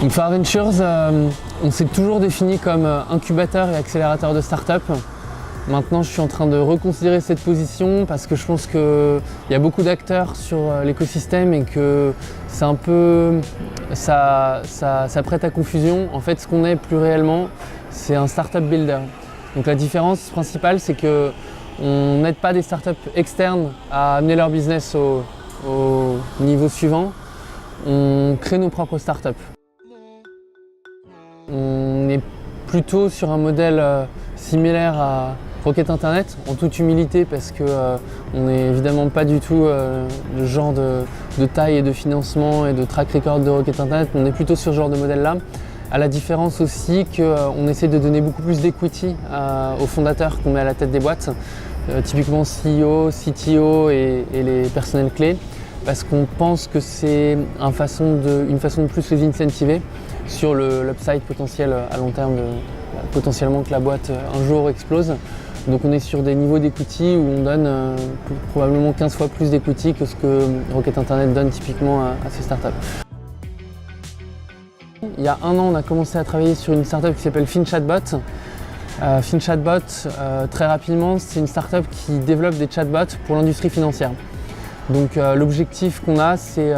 Donc Far Ventures, on s'est toujours défini comme incubateur et accélérateur de start-up. Maintenant, je suis en train de reconsidérer cette position parce que je pense qu'il y a beaucoup d'acteurs sur l'écosystème et que c'est un peu, ça prête à confusion. En fait, ce qu'on est plus réellement, c'est un start-up builder. Donc la différence principale, c'est qu'on n'aide pas des startups externes à amener leur business au niveau suivant. On crée nos propres startups. On est plutôt sur un modèle similaire à Rocket Internet, en toute humilité, parce qu'on n'est évidemment pas du tout le genre de taille et de financement et de track record de Rocket Internet. On est plutôt sur ce genre de modèle-là, à la différence aussi qu'on essaie de donner beaucoup plus d'equity aux fondateurs qu'on met à la tête des boîtes, typiquement CEO, CTO et les personnels clés, parce qu'on pense que c'est une façon de plus les incentiver sur l'upside potentiel à long terme, potentiellement que la boîte un jour explose. Donc on est sur des niveaux d'equity où on donne probablement 15 fois plus d'equity que ce que Rocket Internet donne typiquement à ces startups. Il y a un an, on a commencé à travailler sur une startup qui s'appelle FinChatBot. FinChatBot, très rapidement, c'est une startup qui développe des chatbots pour l'industrie financière. Donc l'objectif qu'on a, c'est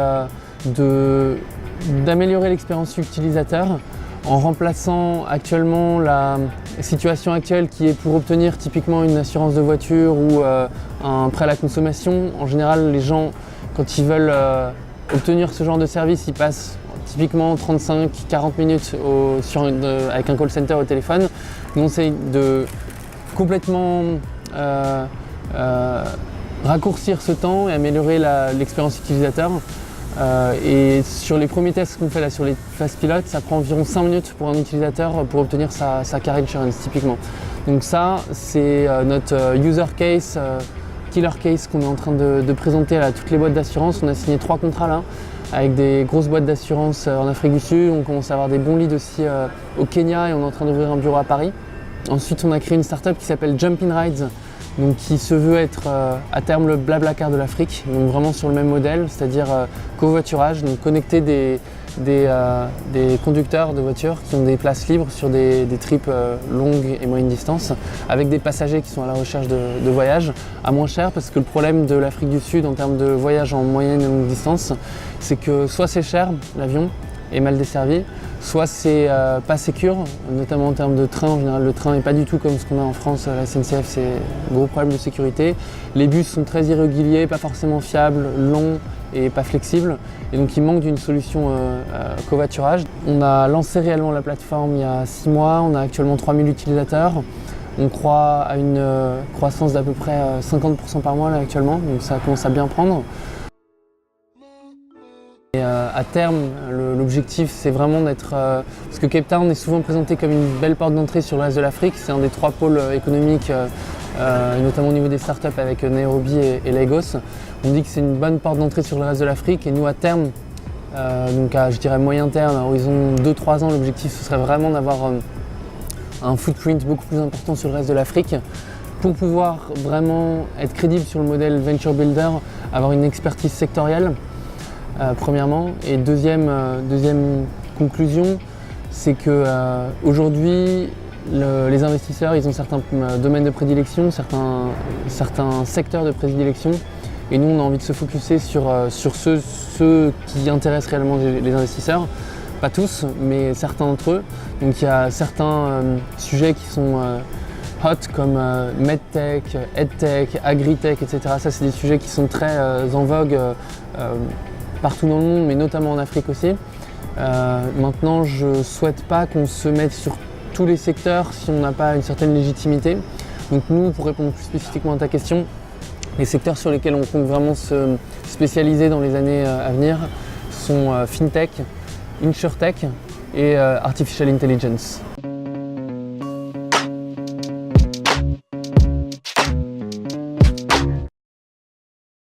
d'améliorer l'expérience utilisateur en remplaçant actuellement la situation actuelle qui est pour obtenir typiquement une assurance de voiture ou un prêt à la consommation. En général, les gens, quand ils veulent obtenir ce genre de service, ils passent typiquement 35-40 minutes avec un call center au téléphone. Nous, on essaye de complètement raccourcir ce temps et améliorer l'expérience utilisateur. Et sur les premiers tests qu'on fait là sur les phases pilotes, ça prend environ 5 minutes pour un utilisateur pour obtenir sa car insurance typiquement. Donc ça, c'est notre user case, killer case qu'on est en train de présenter à toutes les boîtes d'assurance. On a signé 3 contrats là avec des grosses boîtes d'assurance en Afrique du Sud. On commence à avoir des bons leads aussi au Kenya et on est en train d'ouvrir un bureau à Paris. Ensuite, on a créé une startup qui s'appelle Jumpin Rides, donc qui se veut être à terme le Blablacar de l'Afrique, donc vraiment sur le même modèle, c'est-à-dire covoiturage, donc connecter des conducteurs de voitures qui ont des places libres sur des trips longues et moyennes distances, avec des passagers qui sont à la recherche de voyages à moins cher, parce que le problème de l'Afrique du Sud en termes de voyage en moyenne et longue distance, c'est que soit c'est cher, l'avion est mal desservi, soit c'est pas sécure, notamment en termes de train. En général, le train n'est pas du tout comme ce qu'on a en France. La SNCF, c'est un gros problème de sécurité. Les bus sont très irréguliers, pas forcément fiables, longs et pas flexibles. Et donc, il manque d'une solution covoiturage. On a lancé réellement la plateforme il y a 6 mois. On a actuellement 3000 utilisateurs. On croit à une croissance d'à peu près 50% par mois là, actuellement. Donc, ça commence à bien prendre. Et à terme, l'objectif c'est vraiment d'être, parce que Cape Town est souvent présenté comme une belle porte d'entrée sur le reste de l'Afrique, c'est un des 3 pôles économiques, notamment au niveau des startups avec Nairobi et Lagos. On dit que c'est une bonne porte d'entrée sur le reste de l'Afrique et nous à terme, donc à je dirais moyen terme, à horizon 2-3 ans, l'objectif ce serait vraiment d'avoir un footprint beaucoup plus important sur le reste de l'Afrique pour pouvoir vraiment être crédible sur le modèle Venture Builder, avoir une expertise sectorielle. Premièrement, et deuxième conclusion, c'est que aujourd'hui les investisseurs ils ont certains domaines de prédilection, certains secteurs de prédilection, et nous on a envie de se focuser sur ceux qui intéressent réellement les investisseurs, pas tous, mais certains d'entre eux. Donc il y a certains sujets qui sont hot comme medtech, edtech, agritech, etc. Ça, c'est des sujets qui sont très en vogue partout dans le monde, mais notamment en Afrique aussi. Maintenant, je ne souhaite pas qu'on se mette sur tous les secteurs si on n'a pas une certaine légitimité. Donc nous, pour répondre plus spécifiquement à ta question, les secteurs sur lesquels on compte vraiment se spécialiser dans les années à venir sont FinTech, InsurTech et Artificial Intelligence.